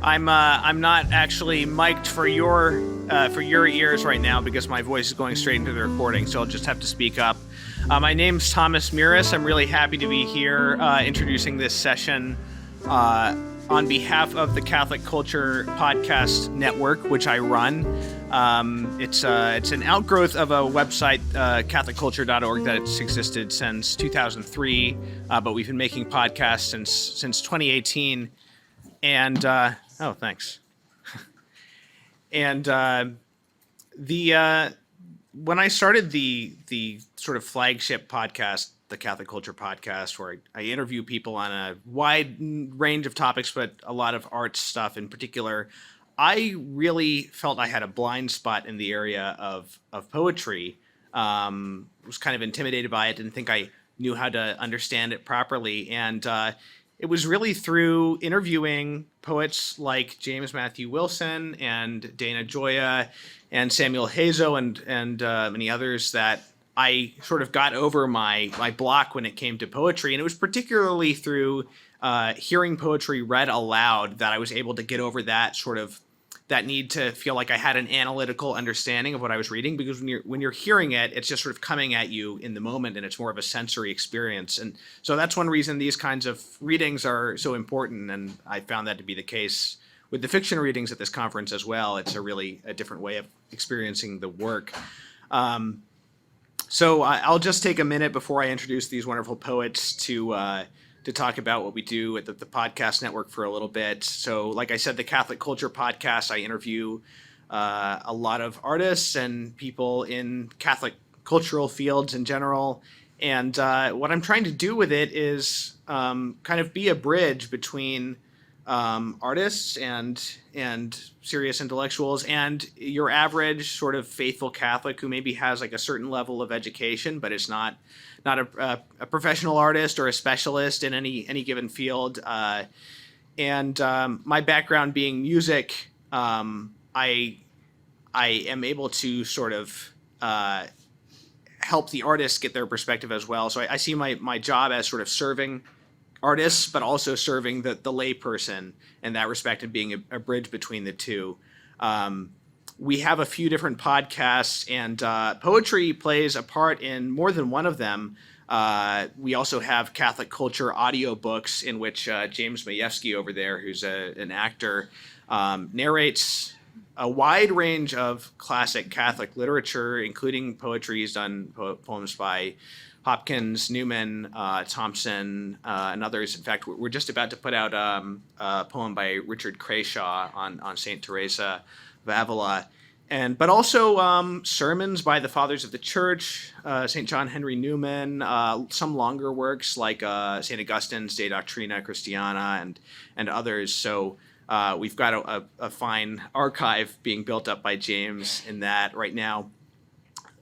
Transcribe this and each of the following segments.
I'm not actually mic'd for your ears right now because my voice is going straight into the recording, so I'll just have to speak up. My name's Thomas Miras. I'm really happy to be here introducing this session on behalf of the Catholic Culture Podcast Network, which I run. It's an outgrowth of a website, CatholicCulture.org, that's existed since 2003, but we've been making podcasts since 2018. And oh, thanks. And when I started the sort of flagship podcast, the Catholic Culture Podcast, where I interview people on a wide range of topics, but a lot of art stuff in particular, I really felt I had a blind spot in the area of poetry. Was kind of intimidated by it, didn't think I knew how to understand it properly. And it was really through interviewing poets like James Matthew Wilson and Dana Gioia and Samuel Hazo and many others that I sort of got over my block when it came to poetry. And it was particularly through hearing poetry read aloud that I was able to get over that need to feel like I had an analytical understanding of what I was reading, because when you're hearing it, it's just sort of coming at you in the moment, and it's more of a sensory experience. And so that's one reason these kinds of readings are so important, and I found that to be the case with the fiction readings at this conference as well. It's a different way of experiencing the work. So I'll just take a minute before I introduce these wonderful poets to talk about what we do at the podcast network for a little bit. So like I said, the Catholic Culture Podcast, I interview a lot of artists and people in Catholic cultural fields in general. And what I'm trying to do with it is kind of be a bridge between artists and serious intellectuals and your average sort of faithful Catholic who maybe has like a certain level of education, but is not a professional artist or a specialist in any given field. And my background being music, I am able to sort of help the artists get their perspective as well. So I see my job as sort of serving artists, but also serving the lay person in that respect and being a bridge between the two. We have a few different podcasts, and poetry plays a part in more than one of them. We also have Catholic Culture audiobooks in which James Majewski over there, who's an actor, narrates a wide range of classic Catholic literature, including poetry. He's done poems by Hopkins, Newman, Thompson, and others. In fact, we're just about to put out a poem by Richard Crashaw on St. Teresa of Avila, but also sermons by the Fathers of the Church, St. John Henry Newman, some longer works like St. Augustine's De Doctrina Christiana and others. So we've got a fine archive being built up by James in that right now.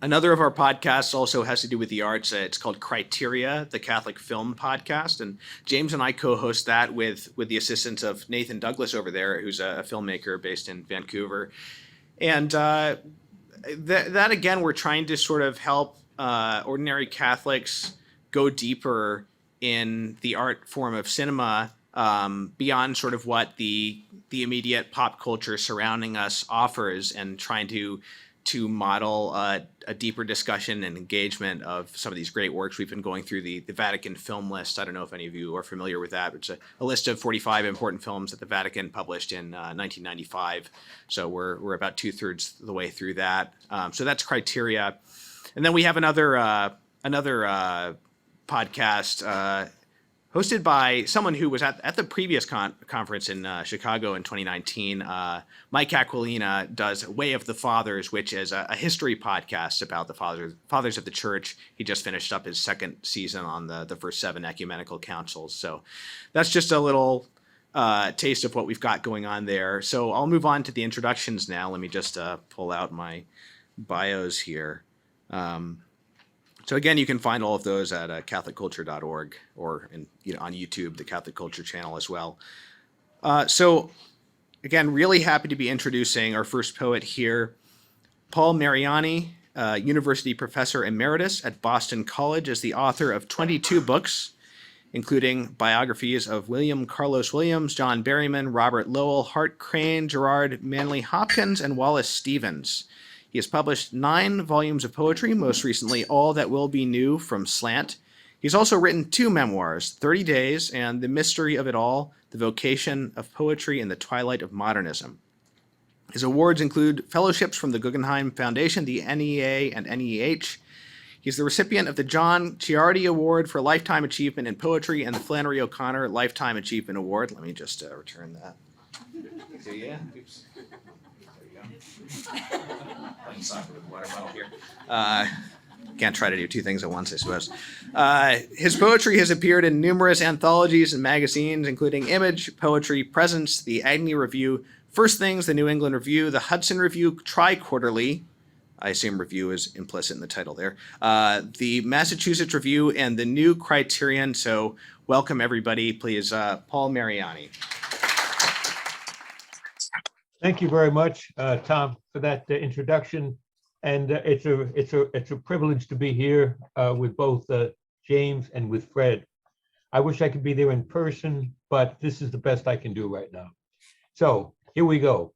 Another of our podcasts also has to do with the arts. It's called Criterion, the Catholic Film Podcast, and James and I co-host that with the assistance of Nathan Douglas over there, who's a filmmaker based in Vancouver. And that again, we're trying to sort of help ordinary Catholics go deeper in the art form of cinema beyond sort of what the immediate pop culture surrounding us offers, and trying to model a deeper discussion and engagement of some of these great works. We've been going through the Vatican film list. I don't know if any of you are familiar with that. It's a list of 45 important films that the Vatican published in 1995. So we're about 2/3 the way through that. So that's Criteria. And then we have another podcast hosted by someone who was at the previous conference in Chicago in 2019. Mike Aquilina does Way of the Fathers, which is a history podcast about the fathers of the Church. He just finished up his second season on the first 7 ecumenical councils. So that's just a little taste of what we've got going on there. So I'll move on to the introductions now. Let me just pull out my bios here. So again, you can find all of those at CatholicCulture.org or on YouTube, the Catholic Culture channel as well. So again, really happy to be introducing our first poet here, Paul Mariani, University Professor Emeritus at Boston College, is the author of 22 books, including biographies of William Carlos Williams, John Berryman, Robert Lowell, Hart Crane, Gerard Manley Hopkins, and Wallace Stevens. He has published 9 volumes of poetry, most recently All That Will Be New from Slant. He's also written 2 memoirs, 30 Days and The Mystery of It All, The Vocation of Poetry and the Twilight of Modernism. His awards include fellowships from the Guggenheim Foundation, the NEA and NEH. He's the recipient of the John Ciardi Award for Lifetime Achievement in Poetry and the Flannery O'Connor Lifetime Achievement Award. Let me just return that. So, yeah. Oops. There you go. Playing soccer with a water bottle here. Can't try to do 2 things at once, I suppose. His poetry has appeared in numerous anthologies and magazines, including Image, Poetry, Presence, the Agni Review, First Things, the New England Review, the Hudson Review, Tri-Quarterly, I assume review is implicit in the title there, the Massachusetts Review, and the new Criterion. So welcome, everybody. Please, Paul Mariani. Thank you very much, Tom, for that introduction. And it's a privilege to be here with both James and with Fred. I wish I could be there in person, but this is the best I can do right now. So here we go.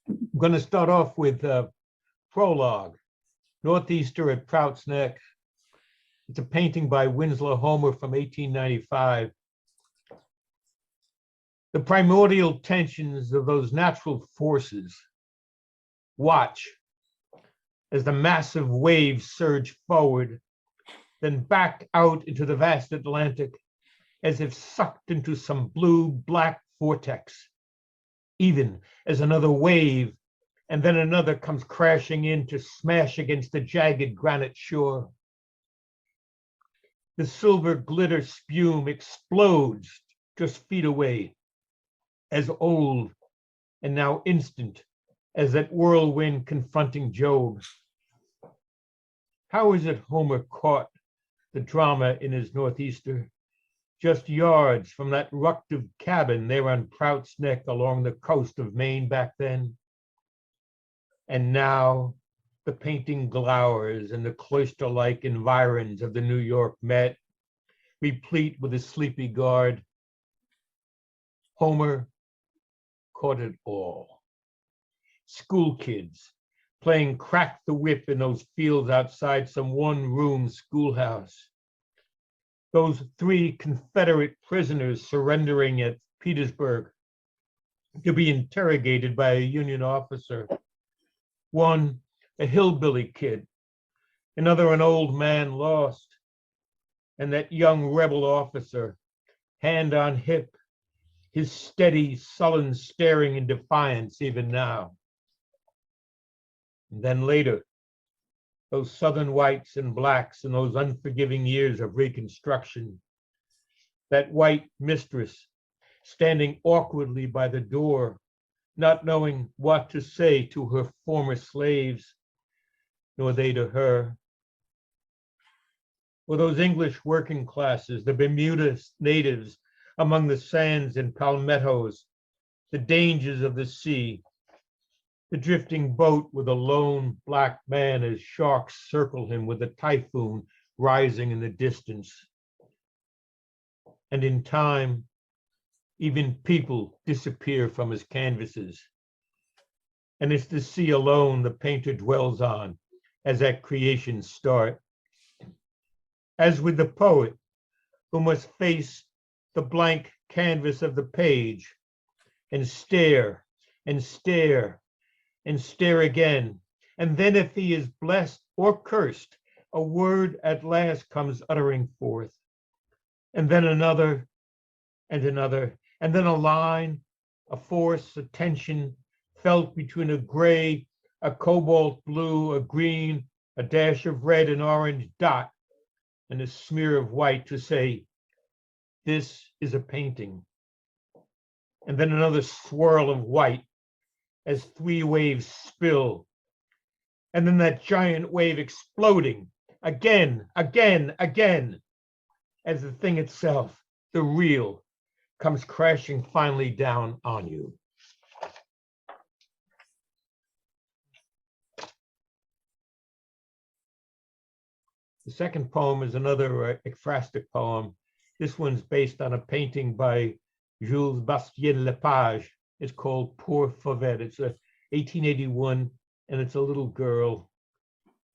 I'm going to start off with prologue, Northeaster at Prout's Neck. It's a painting by Winslow Homer from 1895. The primordial tensions of those natural forces. Watch as the massive waves surge forward, then back out into the vast Atlantic as if sucked into some blue-black vortex, even as another wave and then another comes crashing in to smash against the jagged granite shore. The silver glitter spume explodes just feet away, as old and now instant as that whirlwind confronting Job. How is it Homer caught the drama in his Northeaster, just yards from that ructive cabin there on Prout's Neck along the coast of Maine back then? And now the painting glowers in the cloister-like environs of the New York Met, replete with a sleepy guard. Homer caught it all. School kids playing crack the whip in those fields outside some one-room schoolhouse. Those 3 Confederate prisoners surrendering at Petersburg to be interrogated by a Union officer. One, a hillbilly kid, another an old man lost, and that young rebel officer, hand on hip, his steady, sullen staring in defiance even now. And then later, those Southern whites and blacks in those unforgiving years of Reconstruction, that white mistress standing awkwardly by the door, not knowing what to say to her former slaves, nor they to her. Or those English working classes, the Bermuda natives among the sands and palmettos, the dangers of the sea, the drifting boat with a lone black man as sharks circle him with a typhoon rising in the distance. And in time, even people disappear from his canvases. And it's the sea alone the painter dwells on as at creation's start. As with the poet, who must face the blank canvas of the page and stare and stare and stare again. And then if he is blessed or cursed, a word at last comes uttering forth. And then another and another, and then a line, a force, a tension felt between a gray, a cobalt blue, a green, a dash of red and orange dot, and a smear of white to say, this is a painting. And then another swirl of white as 3 waves spill. And then that giant wave exploding again, again, again, as the thing itself, the real, comes crashing finally down on you. The second poem is another ekphrastic poem. This one's based on a painting by Jules Bastien Lepage. It's called Poor Fauvet. It's a 1881, and it's a little girl,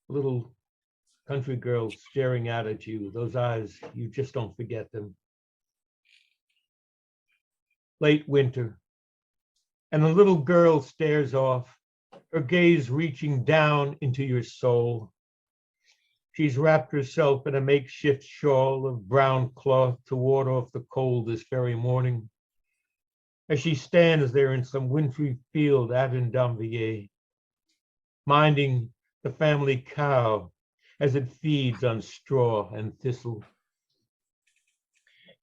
a little country girl staring out at you. Those eyes, you just don't forget them. Late winter, and the little girl stares off, her gaze reaching down into your soul. She's wrapped herself in a makeshift shawl of brown cloth to ward off the cold this very morning, as she stands there in some wintry field out in Damvilliers, minding the family cow as it feeds on straw and thistle.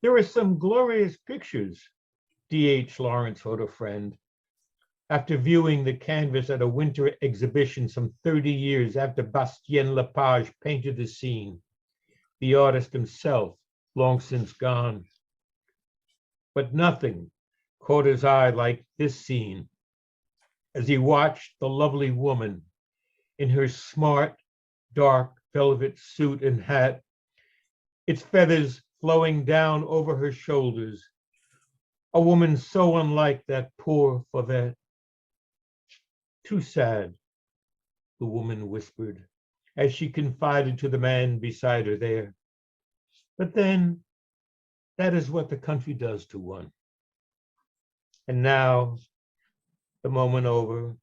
There are some glorious pictures, D.H. Lawrence wrote a friend, after viewing the canvas at a winter exhibition some 30 years after Bastien Lepage painted the scene, the artist himself long since gone. But nothing caught his eye like this scene as he watched the lovely woman in her smart, dark velvet suit and hat, its feathers flowing down over her shoulders, a woman so unlike that poor Fauvet. Too sad, the woman whispered, as she confided to the man beside her there. But then, that is what the country does to one. And now, the moment over,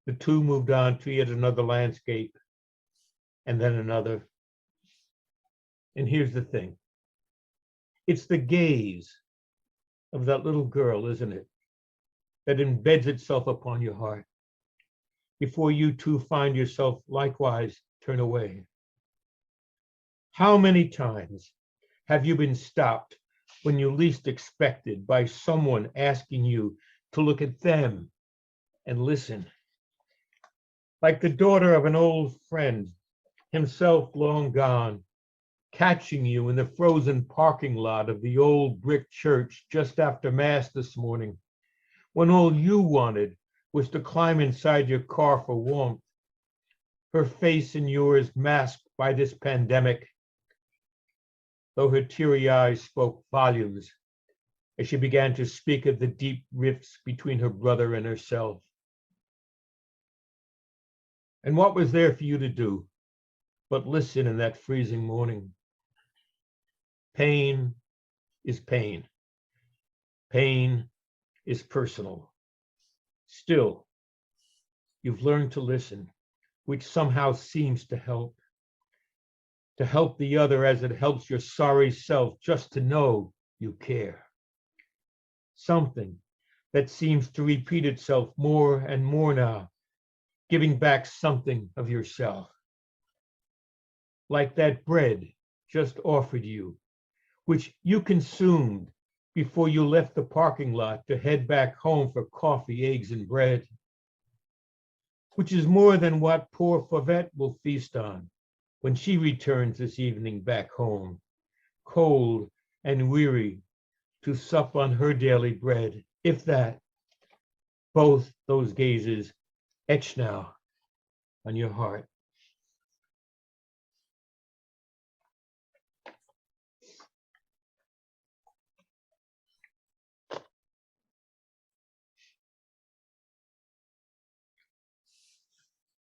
the two moved on to yet another landscape, and then another. And here's the thing. It's the gaze of that little girl, isn't it, that embeds itself upon your heart before you too find yourself likewise turn away. How many times have you been stopped when you least expected by someone asking you to look at them and listen? Like the daughter of an old friend, himself long gone, catching you in the frozen parking lot of the old brick church just after Mass this morning, when all you wanted was to climb inside your car for warmth, her face and yours masked by this pandemic, though her teary eyes spoke volumes as she began to speak of the deep rifts between her brother and herself. And what was there for you to do but listen in that freezing morning? Pain is pain. Pain is personal. Still, you've learned to listen, which somehow seems to help the other as it helps your sorry self just to know you care. Something that seems to repeat itself more and more now, giving back something of yourself. Like that bread just offered you, which you consumed before you left the parking lot to head back home for coffee, eggs, and bread, which is more than what poor Fauvet will feast on when she returns this evening back home, cold and weary, to sup on her daily bread, if that. Both those gazes etch now on your heart.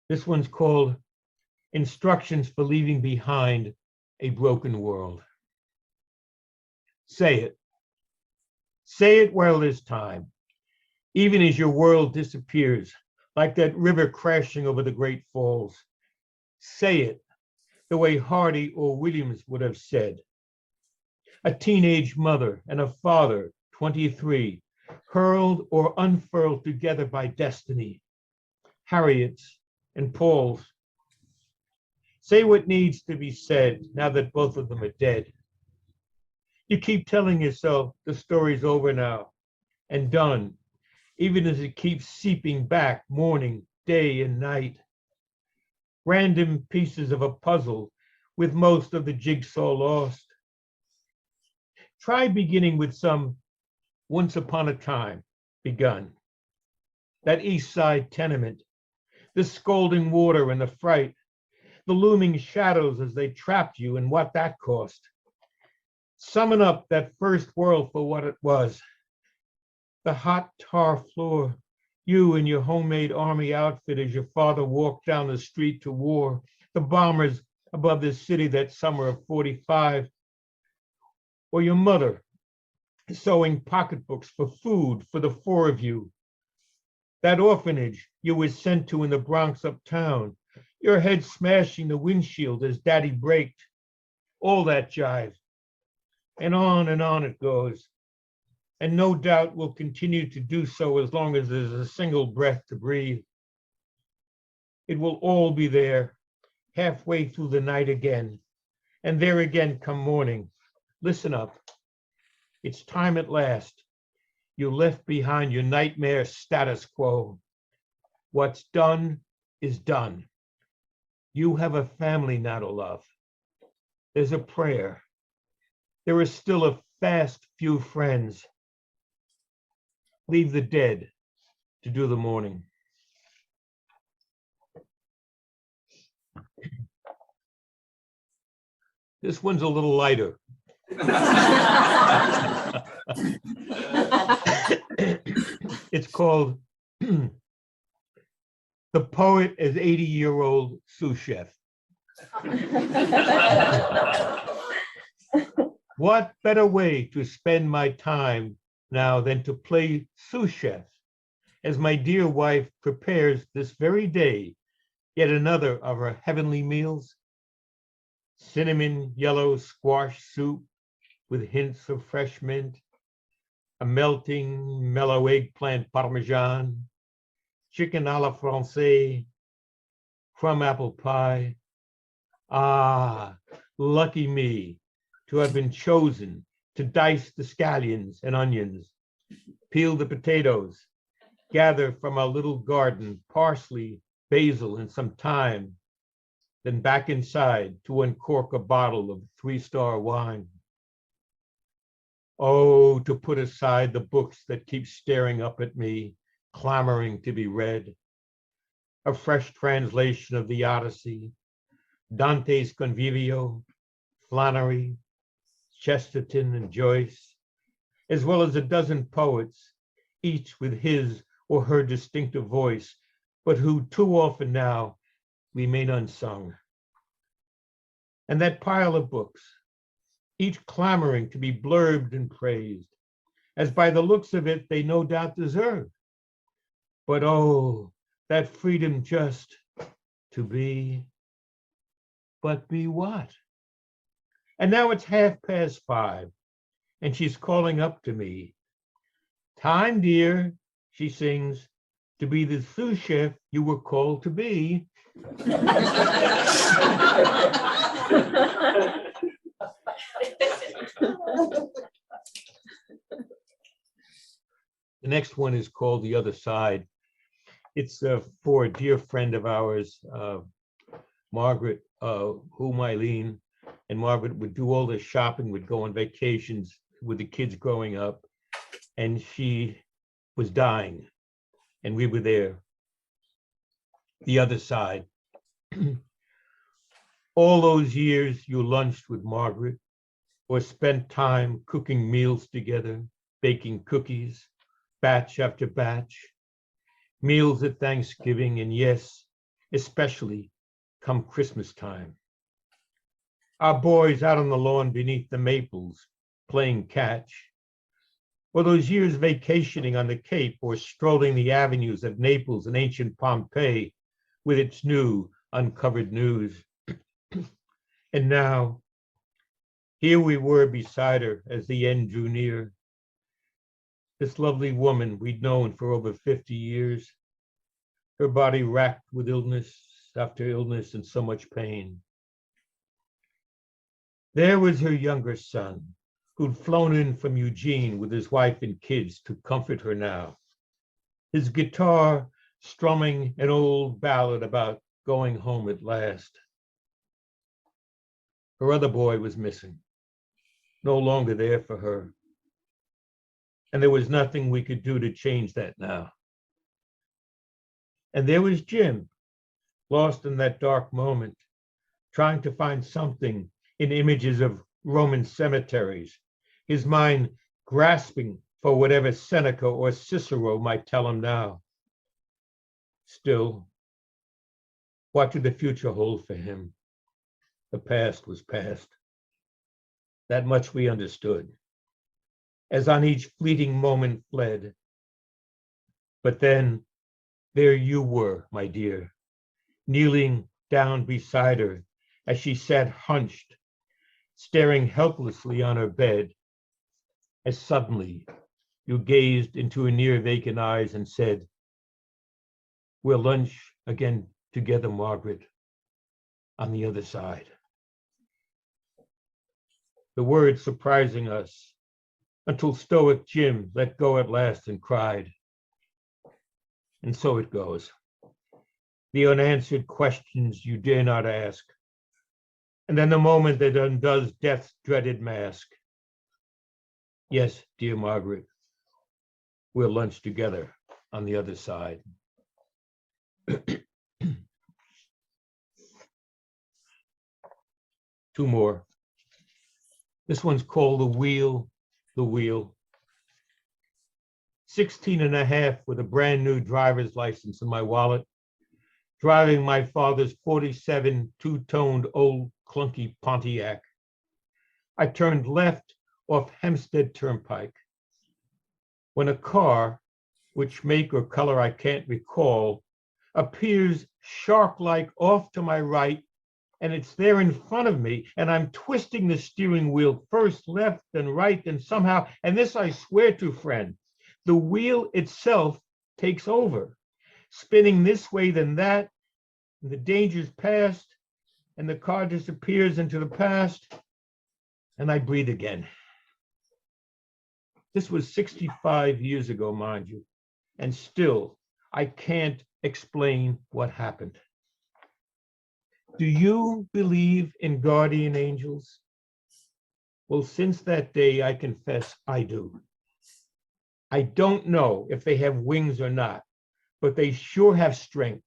This one's called Instructions for Leaving Behind a Broken World. Say it. Say it while there's time, even as your world disappears, like that river crashing over the Great Falls. Say it the way Hardy or Williams would have said. A teenage mother and a father, 23, hurled or unfurled together by destiny. Harriet's and Paul's. Say what needs to be said now that both of them are dead. You keep telling yourself the story's over now and done, even as it keeps seeping back morning, day, and night. Random pieces of a puzzle with most of the jigsaw lost. Try beginning with some once upon a time begun. That East Side tenement, the scalding water and the fright, the looming shadows as they trapped you and what that cost. Summon up that first world for what it was. The hot tar floor, you in your homemade army outfit as your father walked down the street to war, the bombers above the city that summer of 45, or your mother sewing pocketbooks for food for the four of you. That orphanage you were sent to in the Bronx uptown, your head smashing the windshield as daddy braked, all that jive. And on it goes. And no doubt will continue to do so as long as there's a single breath to breathe. It will all be there, halfway through the night again, and there again come morning. Listen up. It's time at last. You left behind your nightmare status quo. What's done is done. You have a family now to love. There's a prayer. There is still a fast few friends. Leave the dead to do the mourning. This one's a little lighter. It's called The Poet as 80-Year-Old Sous Chef. What better way to spend my time now than to play sous chef as my dear wife prepares this very day yet another of her heavenly meals? Cinnamon yellow squash soup with hints of fresh mint, a melting mellow eggplant parmesan, chicken a la Francais, crumb apple pie. Ah, lucky me to have been chosen to dice the scallions and onions, peel the potatoes, gather from our little garden parsley, basil, and some thyme, then back inside to uncork a bottle of 3-star wine. Oh, to put aside the books that keep staring up at me, clamoring to be read. A fresh translation of the Odyssey, Dante's Convivio, Flannery, Chesterton, and Joyce, as well as a dozen poets, each with his or her distinctive voice, but who too often now remain unsung. And that pile of books, each clamoring to be blurbed and praised, as by the looks of it they no doubt deserve. But oh, that freedom just to be, but be what? And now it's 5:30, and she's calling up to me. Time, dear, she sings, to be the sous chef you were called to be. The next one is called The Other Side. It's for a dear friend of ours, Margaret, whom Eileen and Margaret would do all the shopping, would go on vacations with the kids growing up, and she was dying, and we were there. The other side. All those years you lunched with Margaret or spent time cooking meals together, baking cookies, batch after batch, meals at Thanksgiving, and yes, especially come Christmas time. Our boys out on the lawn beneath the maples, playing catch, or those years vacationing on the Cape or strolling the avenues of Naples and ancient Pompeii with its new uncovered news. And now, here we were beside her as the end drew near. This lovely woman we'd known for over 50 years, her body racked with illness after illness and so much pain. There was her younger son, who'd flown in from Eugene with his wife and kids to comfort her now. His guitar strumming an old ballad about going home at last. Her other boy was missing, no longer there for her. And there was nothing we could do to change that now. And there was Jim, lost in that dark moment, trying to find something in images of Roman cemeteries, his mind grasping for whatever Seneca or Cicero might tell him now. Still, what did the future hold for him? The past was past. That much we understood, as on each fleeting moment fled. But then, there you were, my dear, kneeling down beside her as she sat hunched, staring helplessly on her bed, as suddenly you gazed into her near vacant eyes and said, "We'll lunch again together, Margaret, on the other side." The words surprising us until stoic Jim let go at last and cried. And so it goes. The unanswered questions you dare not ask. And then the moment that undoes death's dreaded mask. Yes, dear Margaret, we'll lunch together on the other side. Two more. This one's called The Wheel, The Wheel. 16 and a half with a brand new driver's license in my wallet, driving my father's 47 two-toned old clunky Pontiac. I turned left off Hempstead Turnpike when a car, which make or color I can't recall, appears shark-like off to my right, and it's there in front of me, and I'm twisting the steering wheel first left and right, and somehow, and this I swear to, friend, the wheel itself takes over, spinning this way then that, and the danger's past, and the car disappears into the past, and I breathe again. This was 65 years ago, mind you, and still I can't explain what happened. Do you believe in guardian angels? Well, since that day, I confess I do. I don't know if they have wings or not, but they sure have strength,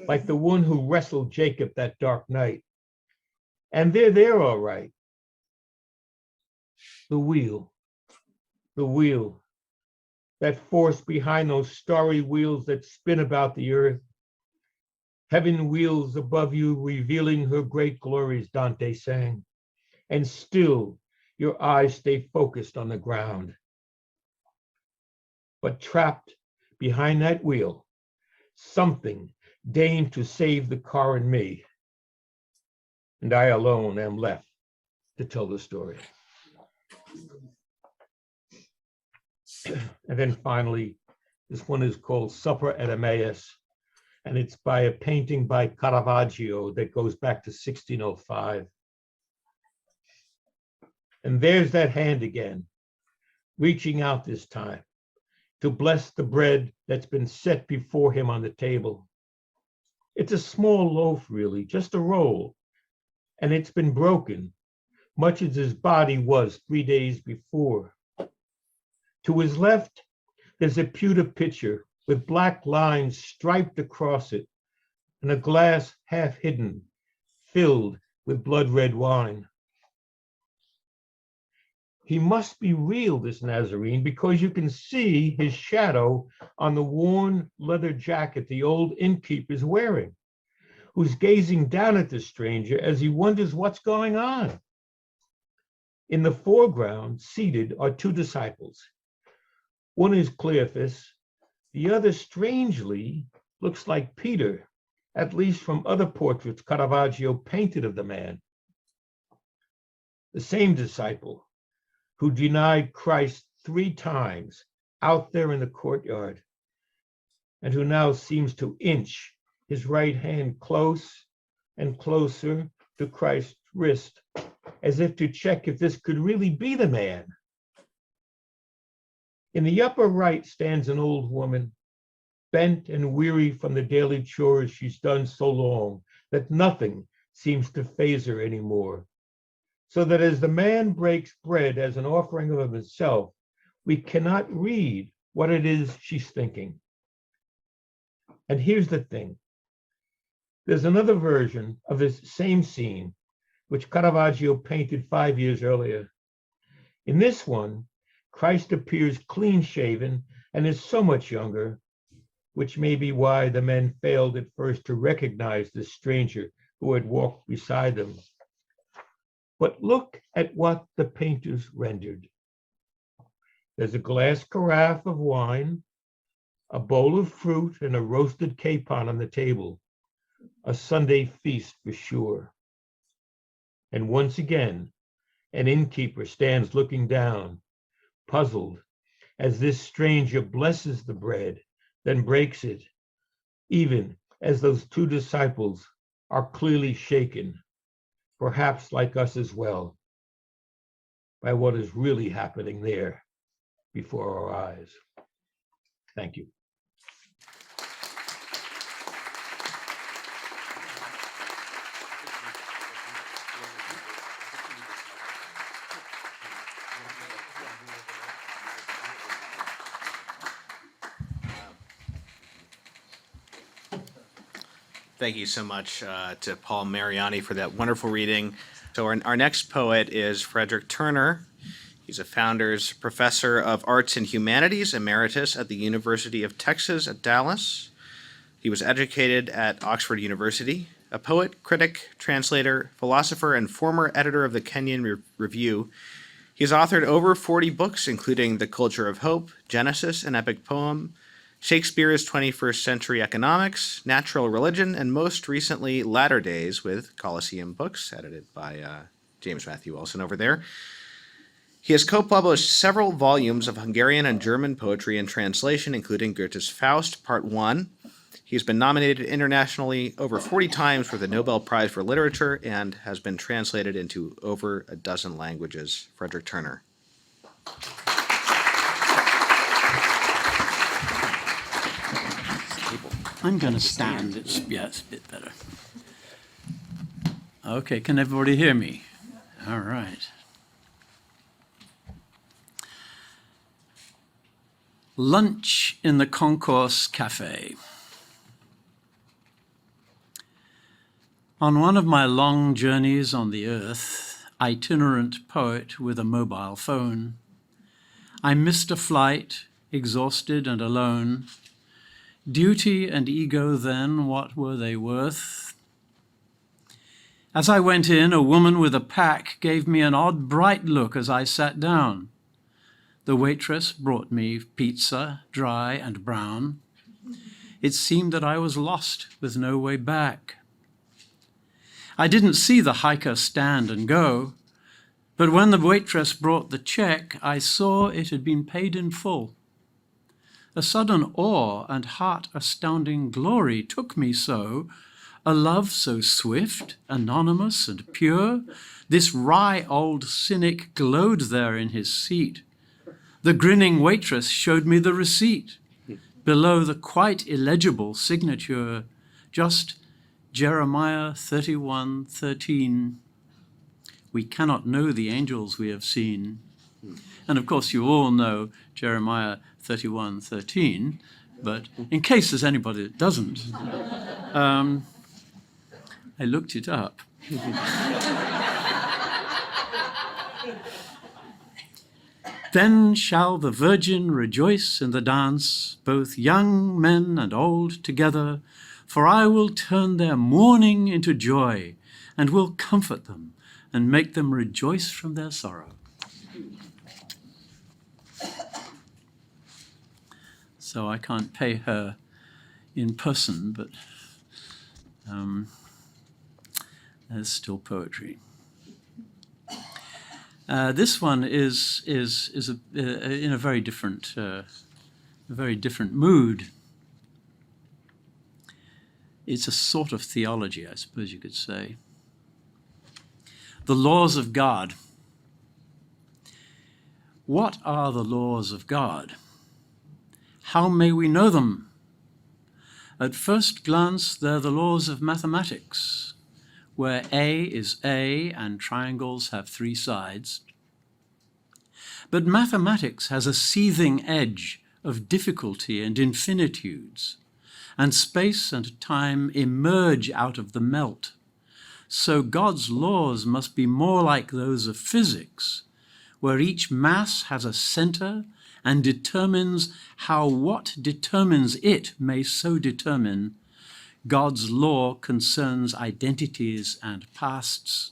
like the one who wrestled Jacob that dark night. And they're there all right. The wheel, that force behind those starry wheels that spin about the earth. Heaven wheels above you, revealing her great glories, Dante sang. And still, your eyes stay focused on the ground. But trapped behind that wheel, something deigned to save the car and me. And I alone am left to tell the story. And then finally, this one is called Supper at Emmaus. And it's by a painting by Caravaggio that goes back to 1605. And there's that hand again, reaching out this time to bless the bread that's been set before him on the table. It's a small loaf, really, just a roll, and it's been broken, much as his body was 3 days before. To his left, there's a pewter pitcher with black lines striped across it, and a glass half hidden, filled with blood red wine. He must be real, this Nazarene, because you can see his shadow on the worn leather jacket the old innkeeper is wearing, who's gazing down at the stranger as he wonders what's going on. In the foreground, seated, are two disciples. One is Cleophas. The other, strangely, looks like Peter, at least from other portraits Caravaggio painted of the man. The same disciple who denied Christ 3 times out there in the courtyard, and who now seems to inch his right hand close and closer to Christ's wrist, as if to check if this could really be the man. In the upper right stands an old woman, bent and weary from the daily chores she's done so long that nothing seems to faze her anymore. So that as the man breaks bread as an offering of himself, we cannot read what it is she's thinking. And here's the thing. There's another version of this same scene which Caravaggio painted 5 years earlier. In this one, Christ appears clean-shaven and is so much younger, which may be why the men failed at first to recognize the stranger who had walked beside them. But look at what the painters rendered. There's a glass carafe of wine, a bowl of fruit, and a roasted capon on the table. A Sunday feast for sure. And once again, an innkeeper stands looking down, puzzled, as this stranger blesses the bread, then breaks it, even as those two disciples are clearly shaken, perhaps like us as well, by what is really happening there before our eyes. Thank you. Thank you so much to Paul Mariani for that wonderful reading. So our next poet is Frederick Turner. He's a Founders Professor of Arts and Humanities Emeritus at the University of Texas at Dallas. He was educated at Oxford University, a poet, critic, translator, philosopher, and former editor of the Kenyon Review. He's authored over 40 books, including The Culture of Hope, Genesis, an epic poem, Shakespeare's 21st Century Economics, Natural Religion, and most recently, Latter Days with Colosseum Books, edited by James Matthew Wilson over there. He has co-published several volumes of Hungarian and German poetry in translation, including Goethe's Faust, Part 1. He's been nominated internationally over 40 times for the Nobel Prize for Literature and has been translated into over a dozen languages. Frederick Turner. I'm going to stand. It's a bit better. Okay, can everybody hear me? All right. Lunch in the Concourse Cafe. On one of my long journeys on the earth, itinerant poet with a mobile phone, I missed a flight, exhausted and alone. Duty and ego then, what were they worth? As I went in, a woman with a pack gave me an odd bright look as I sat down. The waitress brought me pizza, dry and brown. It seemed that I was lost with no way back. I didn't see the hiker stand and go, but when the waitress brought the check, I saw it had been paid in full. A sudden awe and heart-astounding glory took me so, a love so swift, anonymous, and pure. This wry old cynic glowed there in his seat. The grinning waitress showed me the receipt. Below the quite illegible signature, just Jeremiah 31:13. We cannot know the angels we have seen. And of course, you all know Jeremiah 31:13, but in case there's anybody that doesn't, I looked it up. Then shall the virgin rejoice in the dance, both young men and old together, for I will turn their mourning into joy, and will comfort them and make them rejoice from their sorrow. So I can't pay her in person, but there's still poetry. This one is in a very different mood. It's a sort of theology, I suppose you could say. The laws of God. What are the laws of God? How may we know them? At first glance, they're the laws of mathematics, where A is A and triangles have three sides. But mathematics has a seething edge of difficulty and infinitudes, and space and time emerge out of the melt. So God's laws must be more like those of physics, where each mass has a center and determines how what determines it may so determine. God's law concerns identities and pasts.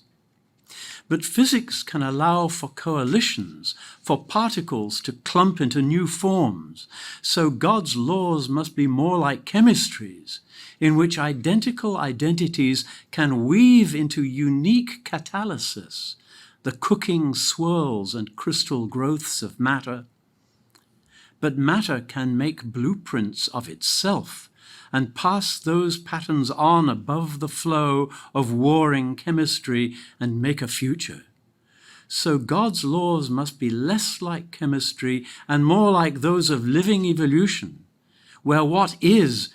But physics can allow for coalitions, for particles to clump into new forms. So God's laws must be more like chemistries, in which identical identities can weave into unique catalysis, the cooking swirls and crystal growths of matter. But matter can make blueprints of itself and pass those patterns on above the flow of warring chemistry and make a future. So God's laws must be less like chemistry and more like those of living evolution, where what is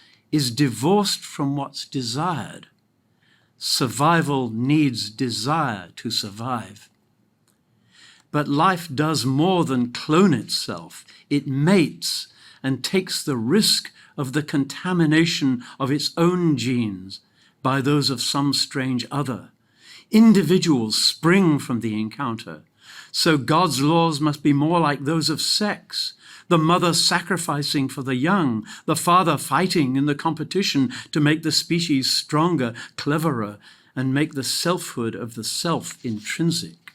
divorced from what's desired. Survival needs desire to survive. But life does more than clone itself. It mates and takes the risk of the contamination of its own genes by those of some strange other. Individuals spring from the encounter. So God's laws must be more like those of sex, the mother sacrificing for the young, the father fighting in the competition to make the species stronger, cleverer, and make the selfhood of the self intrinsic.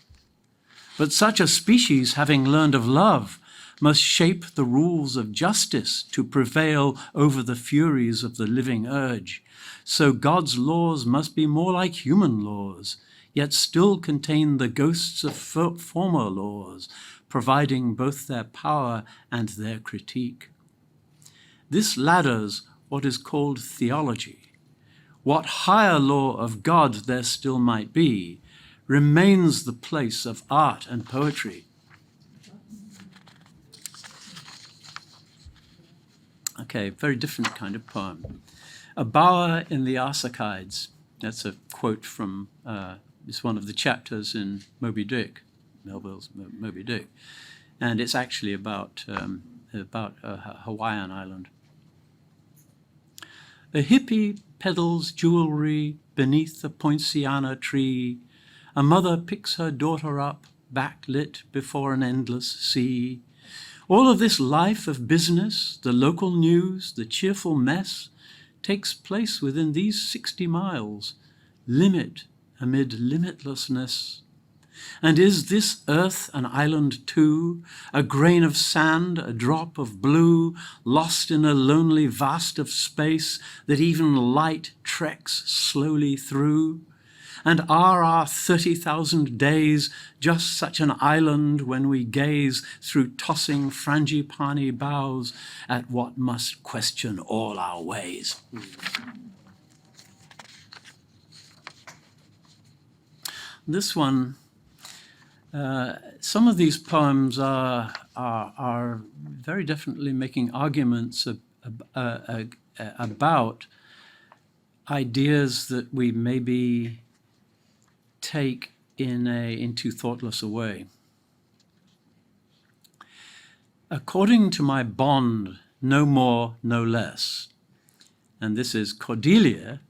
But such a species, having learned of love, must shape the rules of justice to prevail over the furies of the living urge. So God's laws must be more like human laws, yet still contain the ghosts of former laws, providing both their power and their critique. This ladders what is called theology. What higher law of God there still might be, remains the place of art and poetry. Okay, very different kind of poem. A Bower in the Arsacides. That's a quote from, it's one of the chapters in Moby Dick, Melville's Moby Dick. And it's actually about a Hawaiian island. A hippie peddles jewelry beneath a poinciana tree. A mother picks her daughter up, backlit before an endless sea. All of this life of business, the local news, the cheerful mess, takes place within these 60 miles, limit amid limitlessness. And is this earth an island too, a grain of sand, a drop of blue, lost in a lonely vast of space that even light treks slowly through? And are our 30,000 days just such an island when we gaze through tossing frangipani boughs at what must question all our ways? This one, some of these poems are very definitely making arguments about ideas that we maybe take in too thoughtless a way. According to my bond, no more, no less. And this is Cordelia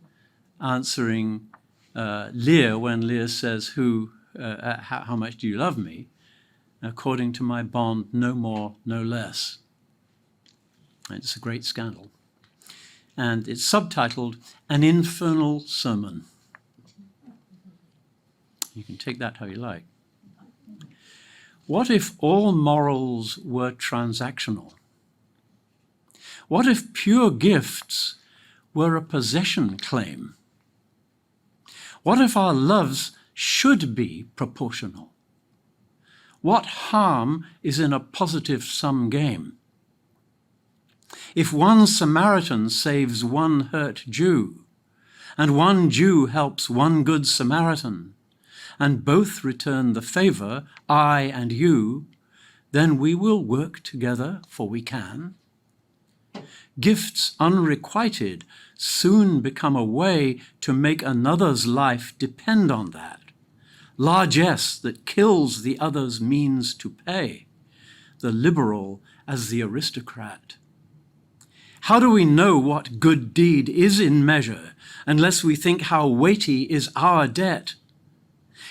answering Lear when Lear says, how much do you love me? According to my bond, no more, no less. It's a great scandal. And it's subtitled, An Infernal Sermon. You can take that how you like. What if all morals were transactional? What if pure gifts were a possession claim? What if our loves should be proportional? What harm is in a positive sum game? If one Samaritan saves one hurt Jew, and one Jew helps one good Samaritan, and both return the favor, I and you, then we will work together, for we can. Gifts unrequited soon become a way to make another's life depend on that. Largesse that kills the other's means to pay, the liberal as the aristocrat. How do we know what good deed is in measure unless we think how weighty is our debt?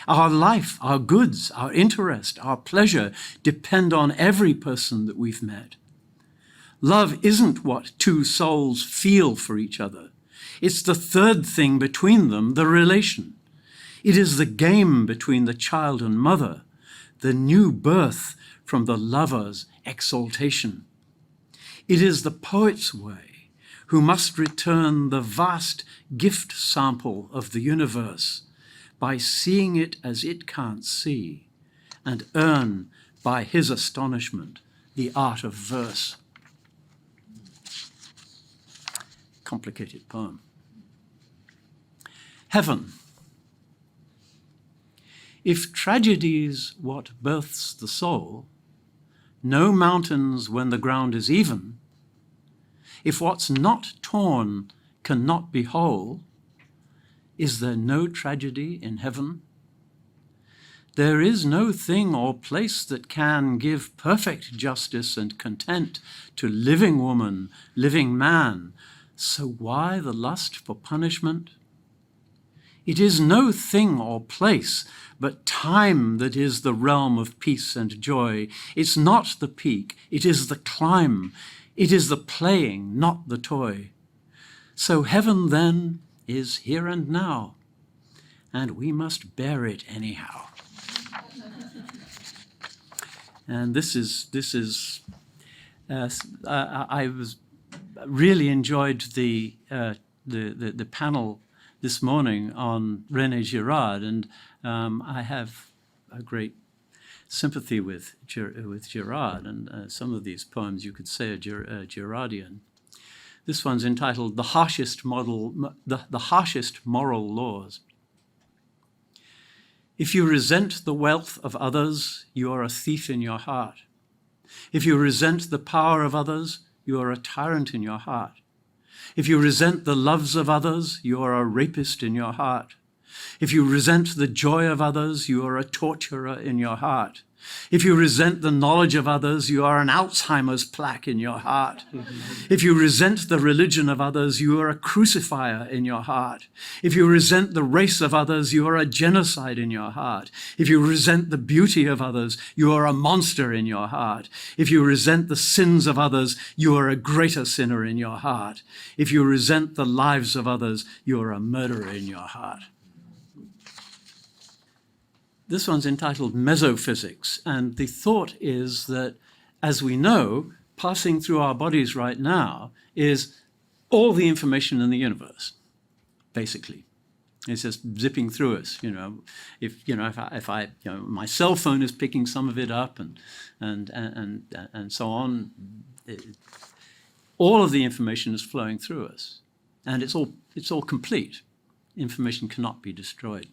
Our life, our goods, our interest, our pleasure depend on every person that we've met. Love isn't what two souls feel for each other. It's the third thing between them, the relation. It is the game between the child and mother, the new birth from the lover's exaltation. It is the poet's way, who must return the vast gift sample of the universe by seeing it as it can't see, and earn by his astonishment the art of verse. Complicated poem. Heaven. If tragedy's what births the soul, no mountains when the ground is even, if what's not torn cannot be whole, is there no tragedy in heaven? There is no thing or place that can give perfect justice and content to living woman, living man, so why the lust for punishment? It is no thing or place, but time that is the realm of peace and joy. It's not the peak, it is the climb. It is the playing, not the toy. So heaven then is here and now, and we must bear it anyhow. And I was really enjoyed the panel this morning on René Girard, and I have a great sympathy with Girard, and some of these poems you could say are Girardian. This one's entitled "The Harshest Moral Laws." If you resent the wealth of others, you are a thief in your heart. If you resent the power of others, you are a tyrant in your heart. If you resent the loves of others, you are a rapist in your heart. If you resent the joy of others, you are a torturer in your heart. If you resent the knowledge of others, you are an Alzheimer's plaque in your heart. If you resent the religion of others, you are a crucifier in your heart. If you resent the race of others, you are a genocide in your heart. If you resent the beauty of others, you are a monster in your heart. If you resent the sins of others, you are a greater sinner in your heart. If you resent the lives of others, you are a murderer in your heart. This one's entitled Mesophysics, and the thought is that, as we know, passing through our bodies right now is all the information in the universe, basically. It's just zipping through us, If my cell phone is picking some of it up, and so on. All of the information is flowing through us, and it's all complete. Information cannot be destroyed.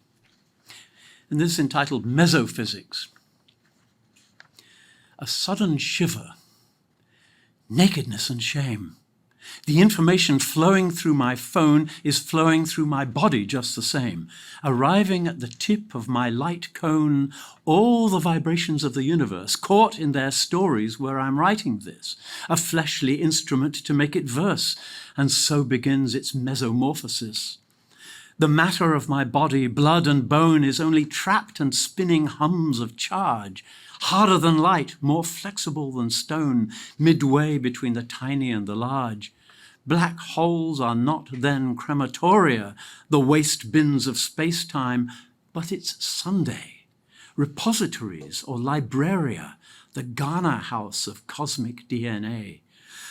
And this is entitled Mesophysics. A sudden shiver, nakedness and shame. The information flowing through my phone is flowing through my body just the same. Arriving at the tip of my light cone, all the vibrations of the universe, caught in their stories where I'm writing this, a fleshly instrument to make it verse, and so begins its mesomorphosis. The matter of my body, blood and bone, is only trapped and spinning hums of charge, harder than light, more flexible than stone, midway between the tiny and the large. Black holes are not then crematoria, the waste bins of space-time, but it's Sunday, repositories or libraria, the Ghana house of cosmic DNA.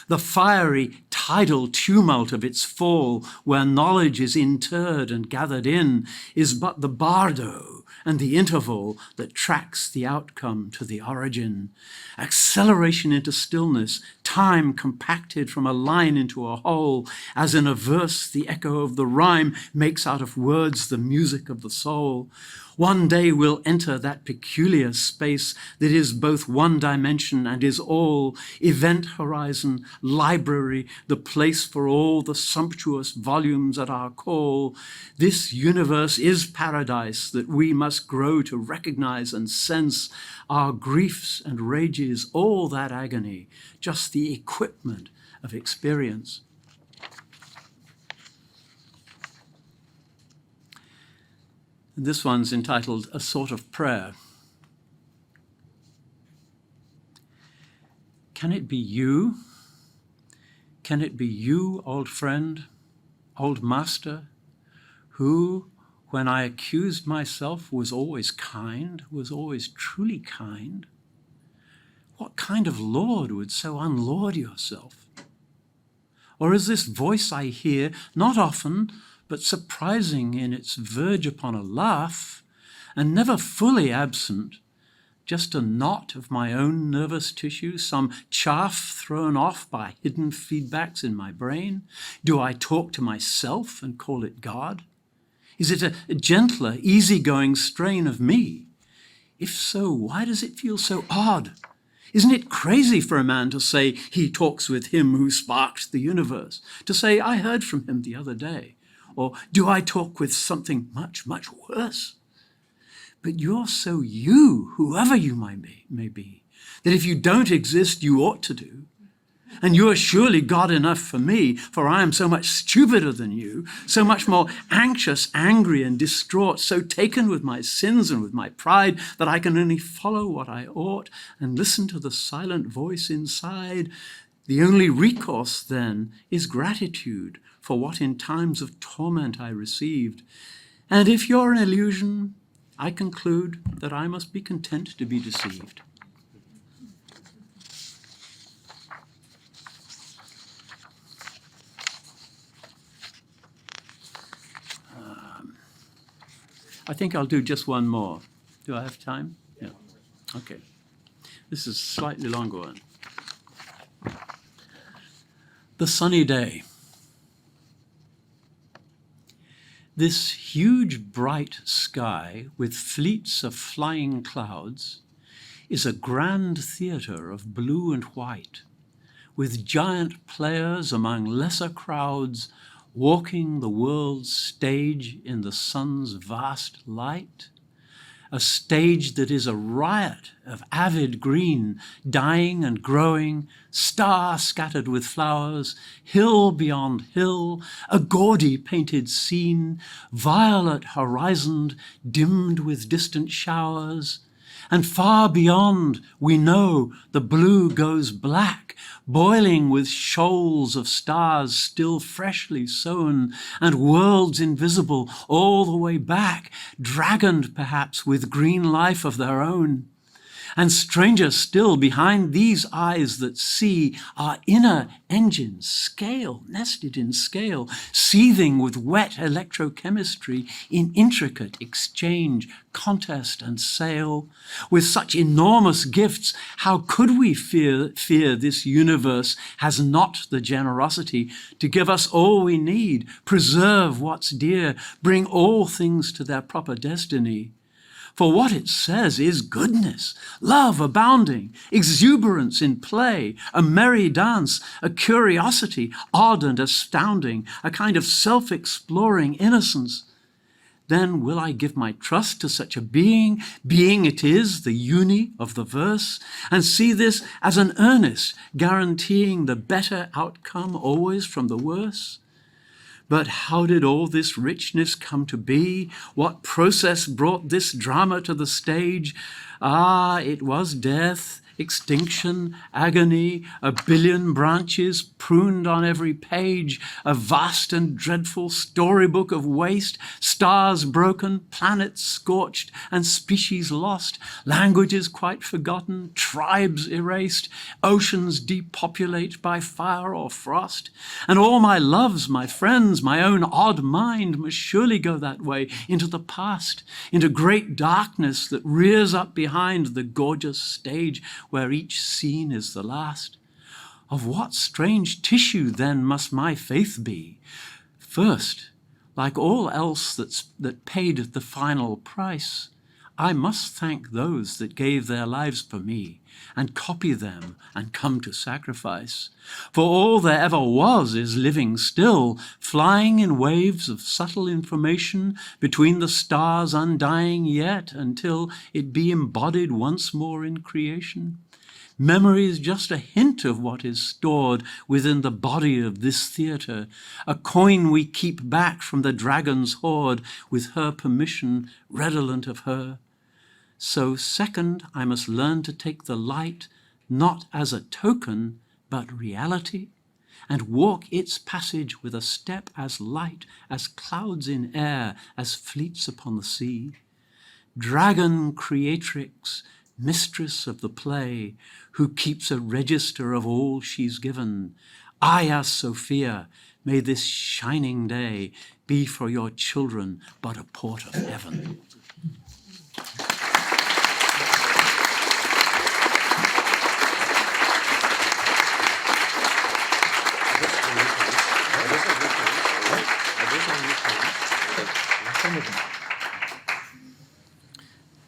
The fiery tidal tumult of its fall, where knowledge is interred and gathered in, is but the bardo and the interval that tracks the outcome to the origin. Acceleration into stillness, time compacted from a line into a whole, as in a verse the echo of the rhyme makes out of words the music of the soul. One day we'll enter that peculiar space that is both one dimension and is all, event horizon, library, the place for all the sumptuous volumes at our call. This universe is paradise that we must grow to recognize and sense. Our griefs and rages, all that agony, just the equipment of experience. And this one's entitled A Sort of Prayer. Can it be you? Can it be you, old friend, old master, who, when I accused myself, was always kind, was always truly kind? What kind of lord would so unlord yourself? Or is this voice I hear, not often, but surprising in its verge upon a laugh, and never fully absent, just a knot of my own nervous tissue, some chaff thrown off by hidden feedbacks in my brain? Do I talk to myself and call it God? Is it a gentler, easygoing strain of me? If so, why does it feel so odd? Isn't it crazy for a man to say he talks with him who sparked the universe? To say, I heard from him the other day? Or do I talk with something much, much worse? But you're so you, whoever you may be, that if you don't exist, you ought to do. And you are surely God enough for me, for I am so much stupider than you, so much more anxious, angry, and distraught, so taken with my sins and with my pride that I can only follow what I ought and listen to the silent voice inside. The only recourse, then, is gratitude for what in times of torment I received. And if you're an illusion, I conclude that I must be content to be deceived. I think I'll do just one more. Do I have time? Yeah. Okay. This is a slightly longer one. The sunny day. This huge bright sky with fleets of flying clouds is a grand theatre of blue and white, with giant players among lesser crowds walking the world's stage in the sun's vast light, a stage that is a riot of avid green, dying and growing, star scattered with flowers, hill beyond hill, a gaudy painted scene, violet horizoned, dimmed with distant showers. And far beyond, we know the blue goes black, boiling with shoals of stars still freshly sown, and worlds invisible all the way back, dragoned perhaps with green life of their own. And stranger still, behind these eyes that see, are inner engines, scale, nested in scale, seething with wet electrochemistry in intricate exchange, contest and sale. With such enormous gifts, how could we fear this universe has not the generosity to give us all we need, preserve what's dear, bring all things to their proper destiny? For what it says is goodness, love abounding, exuberance in play, a merry dance, a curiosity odd and astounding, a kind of self-exploring innocence. Then will I give my trust to such a being it is, the uni of the verse, and see this as an earnest, guaranteeing the better outcome always from the worse? But how did all this richness come to be? What process brought this drama to the stage? Ah, it was death, extinction, agony, a billion branches pruned on every page, a vast and dreadful storybook of waste, stars broken, planets scorched, and species lost, languages quite forgotten, tribes erased, oceans depopulate by fire or frost. And all my loves, my friends, my own odd mind must surely go that way, into the past, into great darkness that rears up behind the gorgeous stage where each scene is the last. Of what strange tissue then must my faith be? First, like all else that paid the final price, I must thank those that gave their lives for me, and copy them and come to sacrifice. For all there ever was is living still, flying in waves of subtle information between the stars, undying yet until it be embodied once more in creation. Memory is just a hint of what is stored within the body of this theatre, a coin we keep back from the dragon's hoard, with her permission, redolent of her. So second, I must learn to take the light not as a token, but reality, and walk its passage with a step as light as clouds in air, as fleets upon the sea. Dragon creatrix, mistress of the play, who keeps a register of all she's given, Hagia Sophia, may this shining day be for your children but a port of heaven.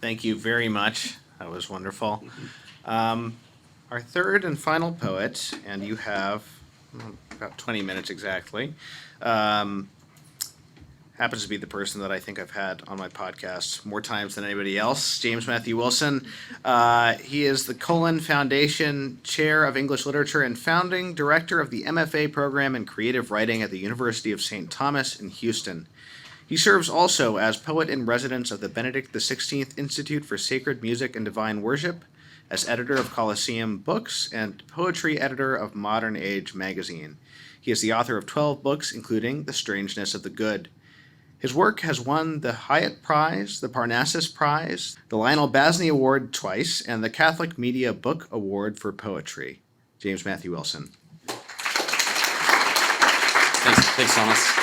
Thank you very much. That was wonderful. Our third and final poet, and you have about 20 minutes exactly, happens to be the person that I think I've had on my podcast more times than anybody else, James Matthew Wilson. He is the Cullen Foundation Chair of English Literature and founding director of the MFA program in creative writing at the University of St. Thomas in Houston. He serves also as poet in residence of the Benedict XVI Institute for Sacred Music and Divine Worship, as editor of Colosseum Books, and poetry editor of Modern Age magazine. He is the author of 12 books, including The Strangeness of the Good. His work has won the Hyatt Prize, the Parnassus Prize, the Lionel Basney Award twice, and the Catholic Media Book Award for Poetry. James Matthew Wilson. Thanks, Thomas.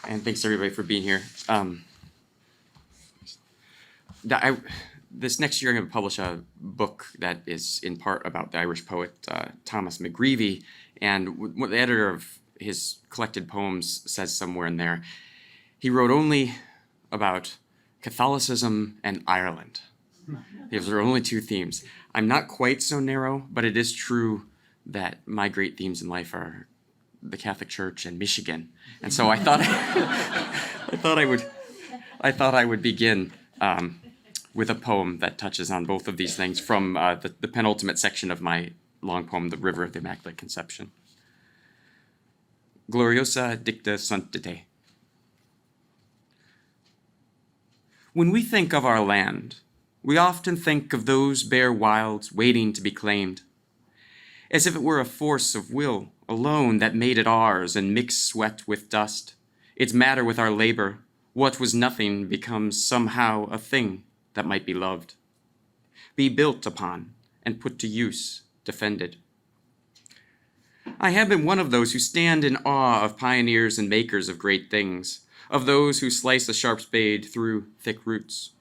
And thanks everybody for being here. This next year I'm going to publish a book that is in part about the Irish poet Thomas McGreevy, and what the editor of his collected poems says somewhere in there, he wrote only about Catholicism and Ireland. Those are only two themes. I'm not quite so narrow, but it is true that my great themes in life are the Catholic Church and Michigan. And so I thought I would begin with a poem that touches on both of these things from the penultimate section of my long poem, The River of the Immaculate Conception. Gloriosa dicta sanctite. When we think of our land, we often think of those bare wilds waiting to be claimed, as if it were a force of will alone that made it ours and mixed sweat with dust, its matter with our labor. What was nothing becomes somehow a thing that might be loved, be built upon, and put to use, defended. I have been one of those who stand in awe of pioneers and makers of great things, of those who slice a sharp spade through thick roots.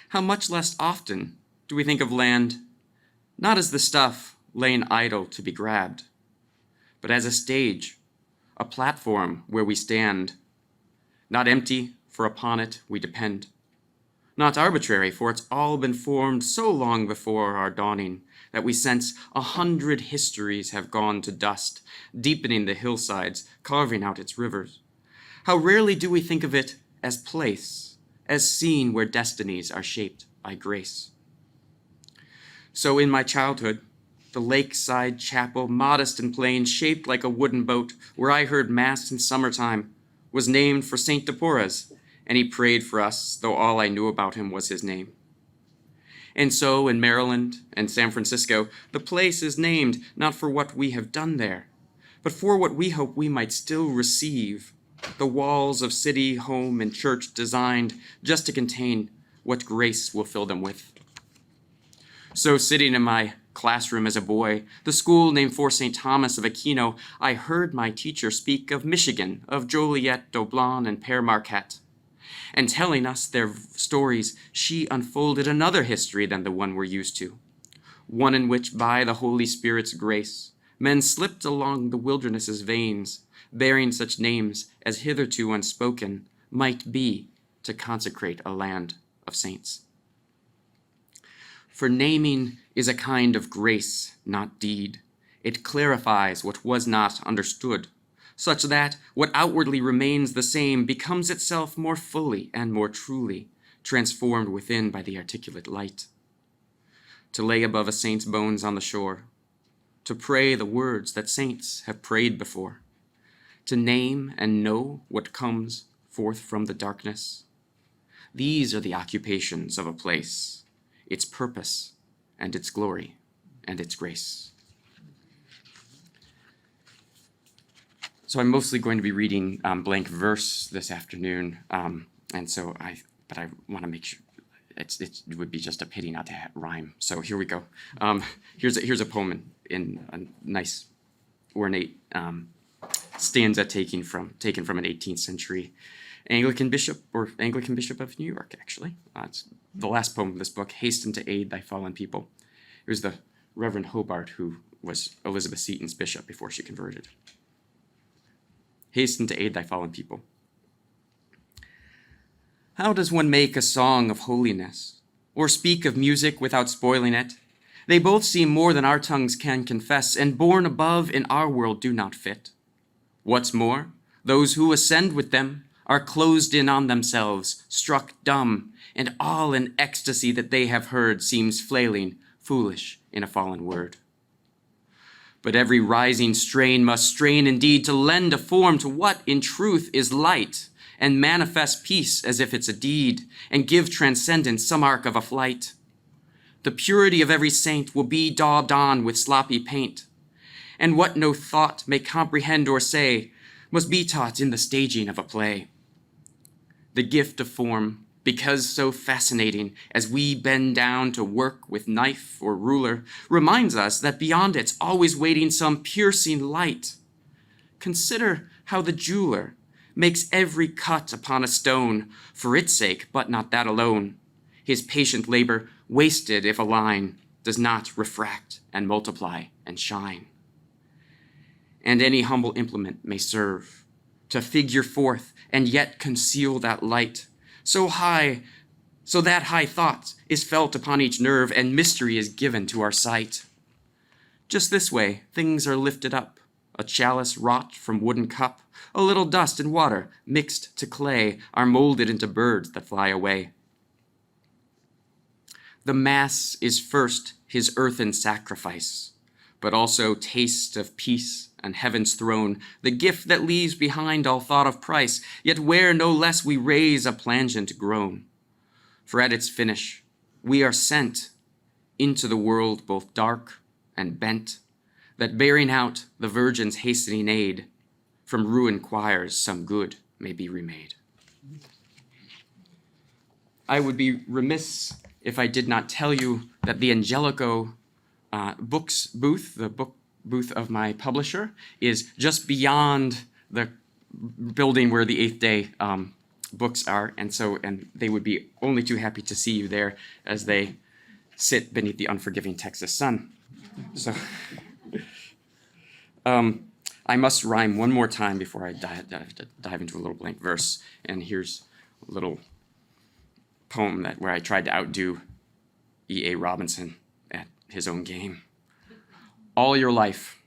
How much less often do we think of land not as the stuff laying idle to be grabbed, but as a stage, a platform where we stand, not empty, for upon it we depend, not arbitrary, for it's all been formed so long before our dawning that we sense 100 histories have gone to dust, deepening the hillsides, carving out its rivers. How rarely do we think of it as place, as scene where destinies are shaped by grace. So in my childhood, the lakeside chapel, modest and plain, shaped like a wooden boat, where I heard mass in summertime, was named for St. de Porres, and he prayed for us, though all I knew about him was his name. And so in Maryland and San Francisco, the place is named not for what we have done there, but for what we hope we might still receive, the walls of city, home, and church designed just to contain what grace will fill them with. So sitting in my classroom as a boy, the school named for St. Thomas of Aquino, I heard my teacher speak of Michigan, of Joliet, Doblin, and Père Marquette. And telling us their stories, she unfolded another history than the one we're used to, one in which, by the Holy Spirit's grace, men slipped along the wilderness's veins, bearing such names as hitherto unspoken might be to consecrate a land of saints. For naming is a kind of grace, not deed. It clarifies what was not understood, such that what outwardly remains the same becomes itself more fully and more truly transformed within by the articulate light to lay above a saint's bones on the shore, to pray the words that saints have prayed before, to name and know what comes forth from the darkness. These are the occupations of a place, its purpose and its glory and its grace. So I'm mostly going to be reading blank verse this afternoon, but I want to make sure it would be just a pity not to rhyme. So here we go. Here's a poem in a nice ornate stanza taken from an 18th century Anglican bishop of New York, actually. It's the last poem of this book, Hasten to Aid Thy Fallen People. It was the Reverend Hobart who was Elizabeth Seton's bishop before she converted. Hasten to aid thy fallen people. How does one make a song of holiness, or speak of music without spoiling it? They both seem more than our tongues can confess, and born above in our world do not fit. What's more, those who ascend with them are closed in on themselves, struck dumb, and all in ecstasy that they have heard seems flailing, foolish in a fallen word. But every rising strain must strain indeed to lend a form to what in truth is light, and manifest peace as if it's a deed, and give transcendence some arc of a flight. The purity of every saint will be daubed on with sloppy paint, and what no thought may comprehend or say must be taught in the staging of a play. The gift of form, because so fascinating as we bend down to work with knife or ruler, reminds us that beyond it's always waiting some piercing light. Consider how the jeweler makes every cut upon a stone for its sake, but not that alone. His patient labor wasted if a line does not refract and multiply and shine. And any humble implement may serve to figure forth and yet conceal that light, so that high thought is felt upon each nerve and mystery is given to our sight. Just this way, things are lifted up, a chalice wrought from wooden cup, a little dust and water mixed to clay are molded into birds that fly away. The Mass is first his earthen sacrifice, but also taste of peace and heaven's throne, the gift that leaves behind all thought of price, yet where no less we raise a plangent groan. For at its finish, we are sent into the world both dark and bent, that bearing out the Virgin's hastening aid, from ruined choirs some good may be remade. I would be remiss if I did not tell you that the Angelico books booth, the book booth of my publisher, is just beyond the building where the Eighth Day books are, and they would be only too happy to see you there as they sit beneath the unforgiving Texas sun. So I must rhyme one more time before I dive into a little blank verse, and here's a little poem where I tried to outdo E.A. Robinson at his own game. All your life,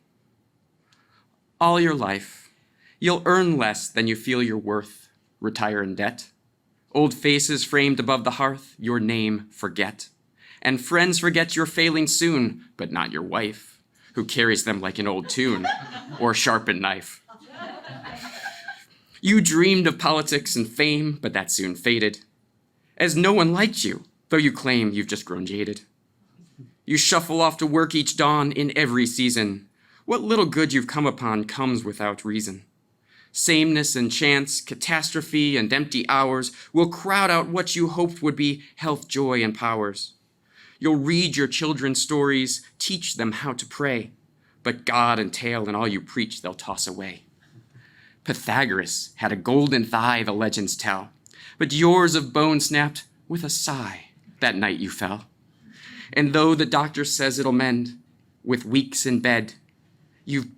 you'll earn less than you feel you're worth, retire in debt. Old faces framed above the hearth, your name forget. And friends forget you're failing soon, but not your wife, who carries them like an old tune or sharpened knife. You dreamed of politics and fame, but that soon faded, as no one liked you, though you claim you've just grown jaded. You shuffle off to work each dawn in every season. What little good you've come upon comes without reason. Sameness and chance, catastrophe and empty hours will crowd out what you hoped would be health, joy, and powers. You'll read your children's stories, teach them how to pray, but God and tale and all you preach they'll toss away. Pythagoras had a golden thigh, the legends tell, but yours of bone snapped with a sigh that night you fell. And though the doctor says it'll mend with weeks in bed, you've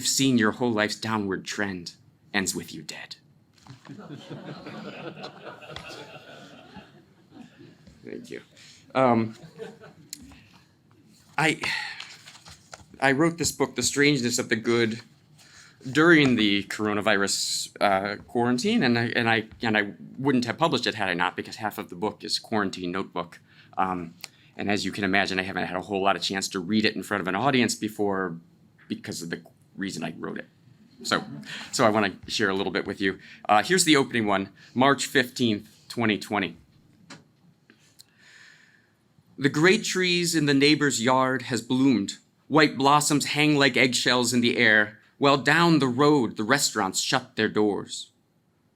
seen your whole life's downward trend ends with you dead. Thank you. I wrote this book, The Strangeness of the Good, during the coronavirus quarantine, and I wouldn't have published it had I not, because half of the book is quarantine notebook. And as you can imagine, I haven't had a whole lot of chance to read it in front of an audience before because of the reason I wrote it. So I want to share a little bit with you. Here's the opening one, March 15th, 2020. The great trees in the neighbor's yard has bloomed. White blossoms hang like eggshells in the air, while down the road the restaurants shut their doors.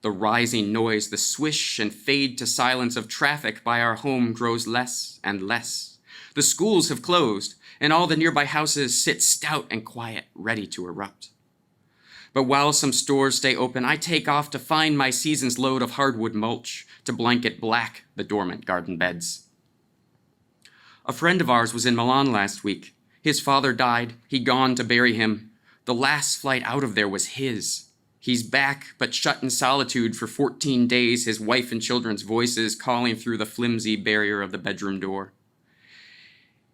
The rising noise, the swish and fade to silence of traffic by our home grows less and less. The schools have closed, and all the nearby houses sit stout and quiet, ready to erupt. But while some stores stay open, I take off to find my season's load of hardwood mulch to blanket black the dormant garden beds. A friend of ours was in Milan last week. His father died. He'd gone to bury him. The last flight out of there was his. He's back, but shut in solitude for 14 days, his wife and children's voices calling through the flimsy barrier of the bedroom door.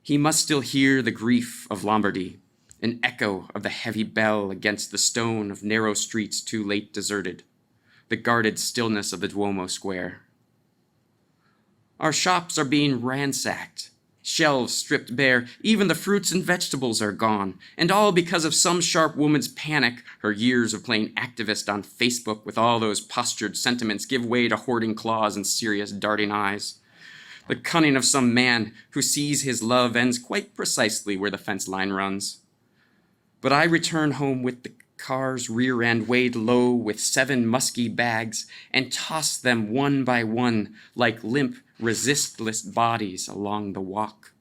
He must still hear the grief of Lombardy, an echo of the heavy bell against the stone of narrow streets too late deserted, the guarded stillness of the Duomo Square. Our shops are being ransacked, shelves stripped bare, even the fruits and vegetables are gone, and all because of some sharp woman's panic. Her years of playing activist on Facebook with all those postured sentiments give way to hoarding claws and serious darting eyes. The cunning of some man who sees his love ends quite precisely where the fence line runs. But I return home with the car's rear end weighed low with 7 musky bags and toss them one by one like limp, resistless bodies along the walk.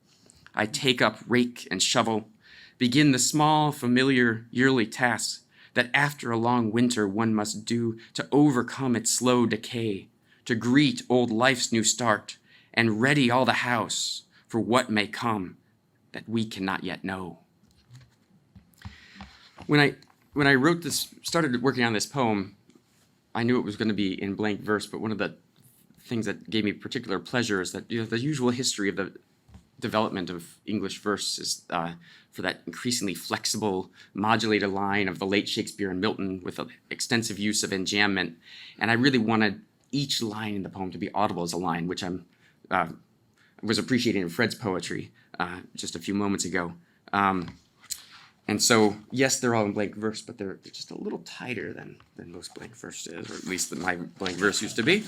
I take up rake and shovel, begin the small, familiar yearly tasks that after a long winter one must do to overcome its slow decay, to greet old life's new start and ready all the house for what may come that we cannot yet know. When I wrote this, started working on this poem, I knew it was going to be in blank verse, but one of the things that gave me particular pleasure is that the usual history of the development of English verse is for that increasingly flexible, modulated line of the late Shakespeare and Milton with an extensive use of enjambment. And I really wanted each line in the poem to be audible as a line, which I was appreciating in Fred's poetry just a few moments ago. And so, yes, they're all in blank verse, but they're just a little tighter than most blank verse is, or at least than my blank verse used to be.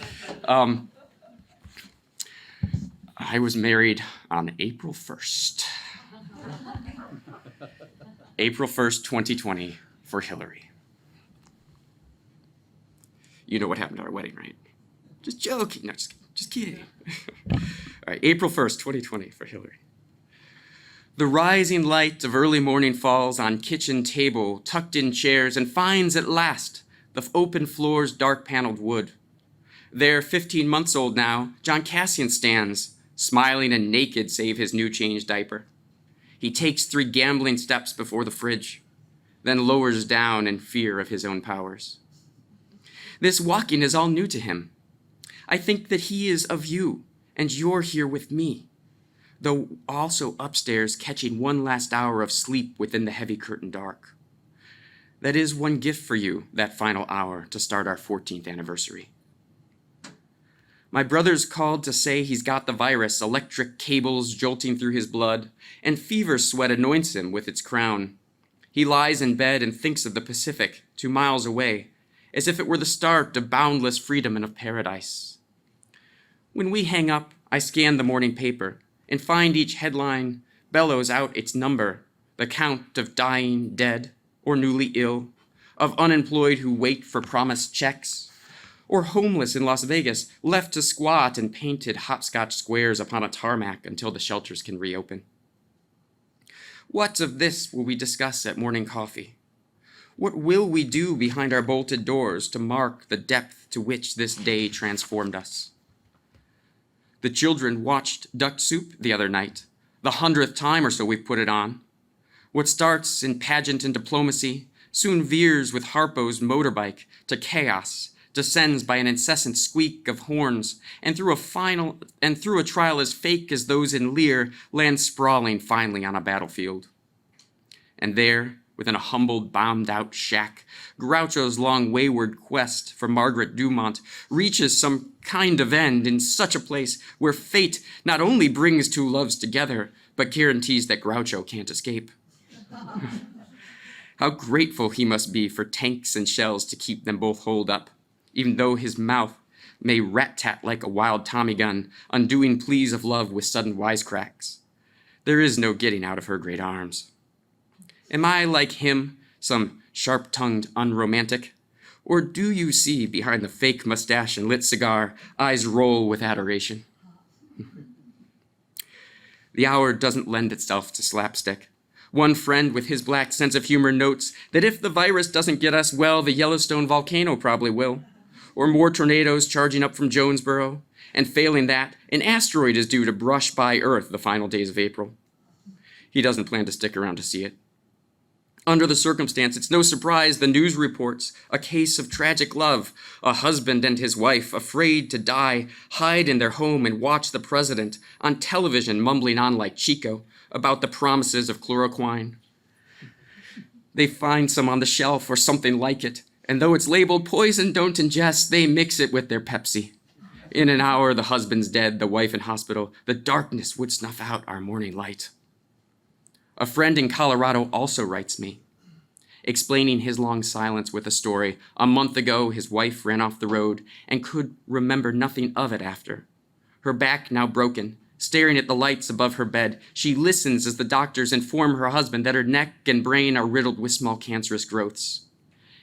I was married on April 1st. April 1st, 2020, for Hillary. You know what happened at our wedding, right? Just joking. No, just kidding. All right, April 1st, 2020, for Hillary. The rising light of early morning falls on kitchen table, tucked in chairs, and finds at last the open floor's dark paneled wood. There, 15 months old now, John Cassian stands, smiling and naked save his new changed diaper. He takes 3 gambling steps before the fridge, then lowers down in fear of his own powers. This walking is all new to him. I think that he is of you, and you're here with me, though also upstairs catching one last hour of sleep within the heavy curtain dark. That is one gift for you, that final hour to start our 14th anniversary. My brother's called to say he's got the virus, electric cables jolting through his blood, and fever sweat anoints him with its crown. He lies in bed and thinks of the Pacific, 2 miles away, as if it were the start of boundless freedom and of paradise. When we hang up, I scan the morning paper and find each headline bellows out its number, the count of dying, dead, or newly ill, of unemployed who wait for promised checks, or homeless in Las Vegas, left to squat in painted hopscotch squares upon a tarmac until the shelters can reopen. What of this will we discuss at morning coffee? What will we do behind our bolted doors to mark the depth to which this day transformed us? The children watched Duck Soup the other night, the 100th time or so we've put it on. What starts in pageant and diplomacy soon veers with Harpo's motorbike to chaos, descends by an incessant squeak of horns, and through a trial as fake as those in Lear, lands sprawling finally on a battlefield. And there, within a humbled, bombed-out shack, Groucho's long wayward quest for Margaret Dumont reaches some kind of end in such a place where fate not only brings two loves together, but guarantees that Groucho can't escape. How grateful he must be for tanks and shells to keep them both holed up, even though his mouth may rat-tat like a wild Tommy gun, undoing pleas of love with sudden wisecracks. There is no getting out of her great arms. Am I, like him, some sharp-tongued unromantic? Or do you see, behind the fake mustache and lit cigar, eyes roll with adoration? The hour doesn't lend itself to slapstick. One friend with his black sense of humor notes that if the virus doesn't get us, well, the Yellowstone volcano probably will. Or more tornadoes charging up from Jonesboro. And failing that, an asteroid is due to brush by Earth the final days of April. He doesn't plan to stick around to see it. Under the circumstance, it's no surprise the news reports a case of tragic love. A husband and his wife, afraid to die, hide in their home and watch the president on television mumbling on like Chico about the promises of chloroquine. They find some on the shelf or something like it, and though it's labeled poison, don't ingest, they mix it with their Pepsi. In an hour, the husband's dead, the wife in hospital. The darkness would snuff out our morning light. A friend in Colorado also writes me, explaining his long silence with a story. A month ago, his wife ran off the road and could remember nothing of it after. Her back now broken, staring at the lights above her bed, she listens as the doctors inform her husband that her neck and brain are riddled with small cancerous growths.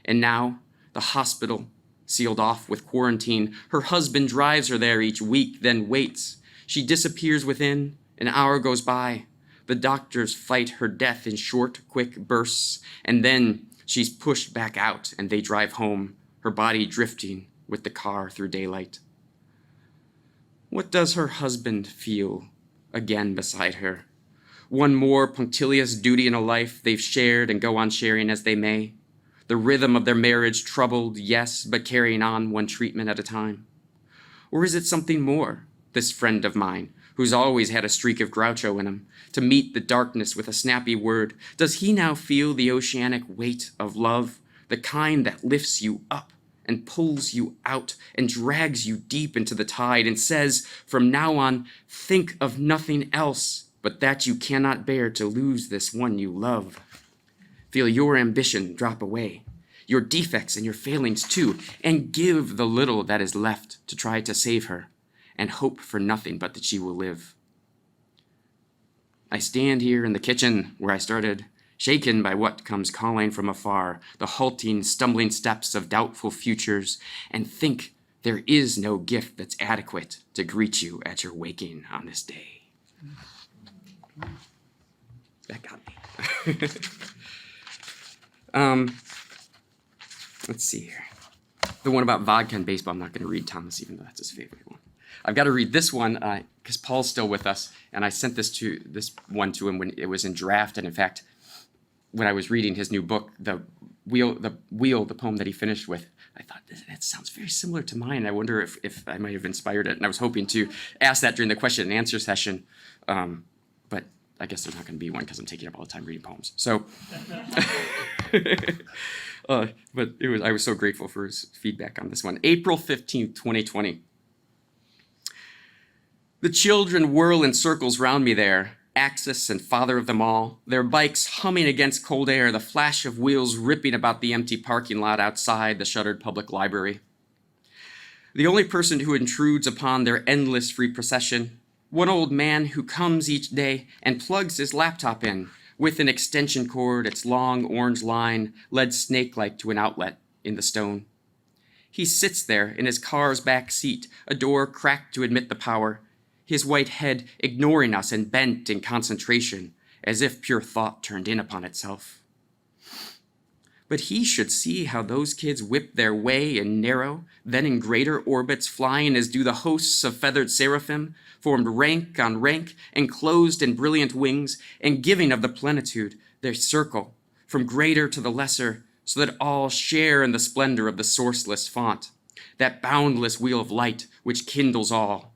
And now, the hospital, sealed off with quarantine, her husband drives her there each week, then waits. She disappears within, an hour goes by. The doctors fight her death in short, quick bursts, and then she's pushed back out and they drive home, her body drifting with the car through daylight. What does her husband feel again beside her? One more punctilious duty in a life they've shared and go on sharing as they may. The rhythm of their marriage troubled, yes, but carrying on one treatment at a time. Or is it something more, this friend of mine, who's always had a streak of Groucho in him, to meet the darkness with a snappy word? Does he now feel the oceanic weight of love, the kind that lifts you up and pulls you out and drags you deep into the tide and says, from now on, think of nothing else but that you cannot bear to lose this one you love? Feel your ambition drop away, your defects and your failings too, and give the little that is left to try to save her, and hope for nothing but that she will live. I stand here in the kitchen where I started, shaken by what comes calling from afar, the halting, stumbling steps of doubtful futures, and think there is no gift that's adequate to greet you at your waking on this day. That got me. Let's see here. The one about vodka and baseball, I'm not going to read Thomas, even though that's his favorite one. I've got to read this one because Paul's still with us, and I sent this one to him when it was in draft. And in fact, when I was reading his new book, the poem that he finished with, I thought that sounds very similar to mine. I wonder if I might have inspired it. And I was hoping to ask that during the question and answer session, but I guess there's not going to be one because I'm taking up all the time reading poems. So, but I was so grateful for his feedback on this one. April 15th, 2020. The children whirl in circles round me there, Axis and father of them all, their bikes humming against cold air, the flash of wheels ripping about the empty parking lot outside the shuttered public library. The only person who intrudes upon their endless free procession, one old man who comes each day and plugs his laptop in with an extension cord, its long orange line led snake-like to an outlet in the stone. He sits there in his car's back seat, a door cracked to admit the power, his white head ignoring us and bent in concentration, as if pure thought turned in upon itself. But he should see how those kids whip their way in narrow, then in greater orbits, flying as do the hosts of feathered seraphim, formed rank on rank, enclosed in brilliant wings, and giving of the plenitude their circle, from greater to the lesser, so that all share in the splendor of the sourceless font, that boundless wheel of light which kindles all.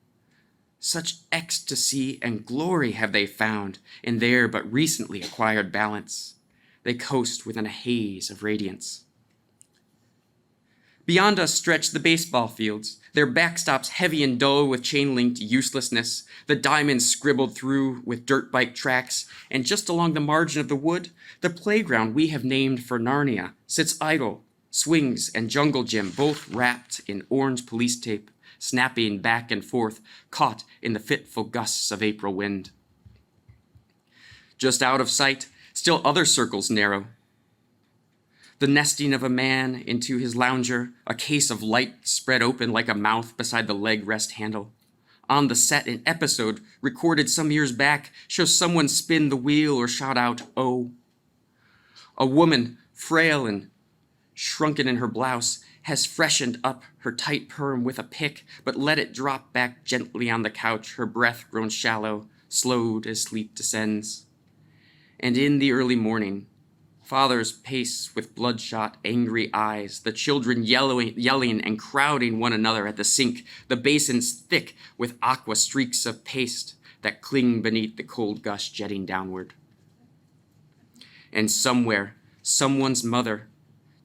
Such ecstasy and glory have they found in their but recently acquired balance. They coast within a haze of radiance. Beyond us stretch the baseball fields, their backstops heavy and dull with chain-linked uselessness, the diamonds scribbled through with dirt bike tracks, and just along the margin of the wood, the playground we have named for Narnia sits idle, swings and jungle gym both wrapped in orange police tape, snapping back and forth, caught in the fitful gusts of April wind. Just out of sight, still other circles narrow. The nesting of a man into his lounger, a case of light spread open like a mouth beside the leg rest handle. On the set, an episode recorded some years back shows someone spin the wheel or shout out, "Oh." A woman, frail and shrunken in her blouse, has freshened up her tight perm with a pick, but let it drop back gently on the couch, her breath grown shallow, slowed as sleep descends. And in the early morning, fathers pace with bloodshot, angry eyes, the children yelling and crowding one another at the sink, the basins thick with aqua streaks of paste that cling beneath the cold gush jetting downward. And somewhere, someone's mother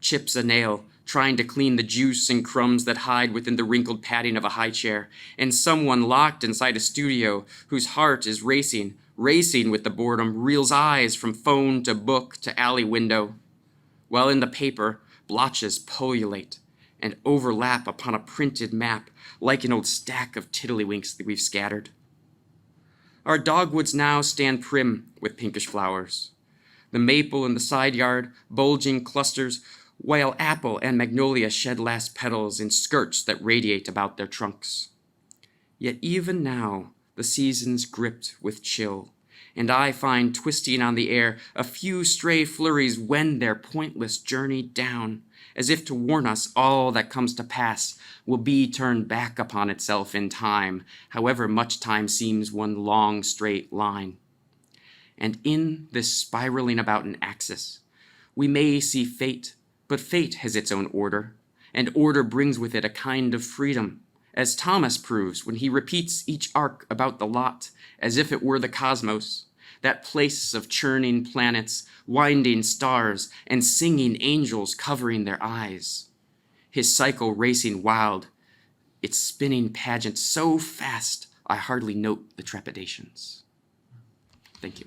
chips a nail, trying to clean the juice and crumbs that hide within the wrinkled padding of a high chair, and someone locked inside a studio whose heart is racing with the boredom, reels eyes from phone to book to alley window, while in the paper, blotches pullulate and overlap upon a printed map like an old stack of tiddlywinks that we've scattered. Our dogwoods now stand prim with pinkish flowers, the maple in the side yard bulging clusters, while apple and magnolia shed last petals in skirts that radiate about their trunks. Yet even now, the season's gripped with chill, and I find twisting on the air a few stray flurries wend their pointless journey down, as if to warn us all that comes to pass will be turned back upon itself in time, however much time seems one long straight line. And in this spiraling about an axis, we may see fate, but fate has its own order, and order brings with it a kind of freedom, as Thomas proves when he repeats each arc about the lot as if it were the cosmos, that place of churning planets, winding stars, and singing angels covering their eyes. His cycle racing wild, its spinning pageant so fast I hardly note the trepidations. Thank you.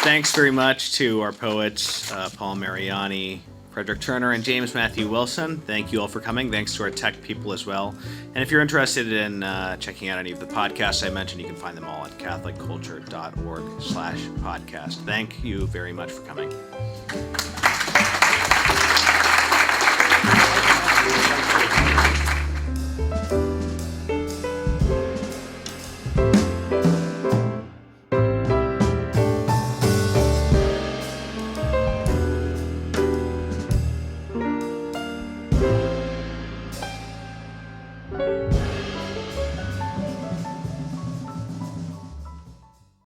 Thanks very much to our poets, Paul Mariani, Frederick Turner, and James Matthew Wilson. Thank you all for coming. Thanks to our tech people as well. And if you're interested in checking out any of the podcasts I mentioned, you can find them all at catholicculture.org/podcast. Thank you very much for coming.